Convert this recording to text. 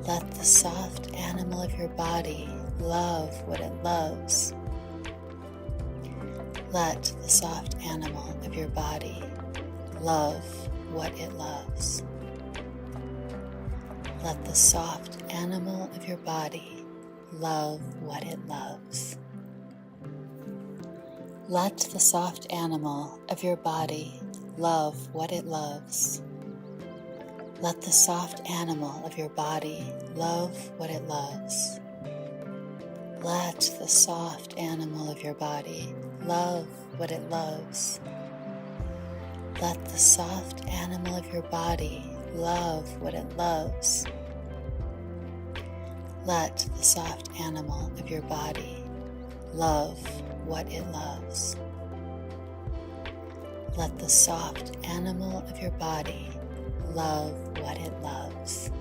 Let the soft animal of your body love what it loves. Let the soft animal of your body love what it loves. Let the soft animal of your body love what it loves. Let the soft animal of your body love what it loves. Let the soft animal of your body love what it loves. Let the soft animal of your body love what it loves. Let the soft animal of your body love what it loves. Let the soft animal of your body love what it loves. Let the soft animal of your body love what it loves.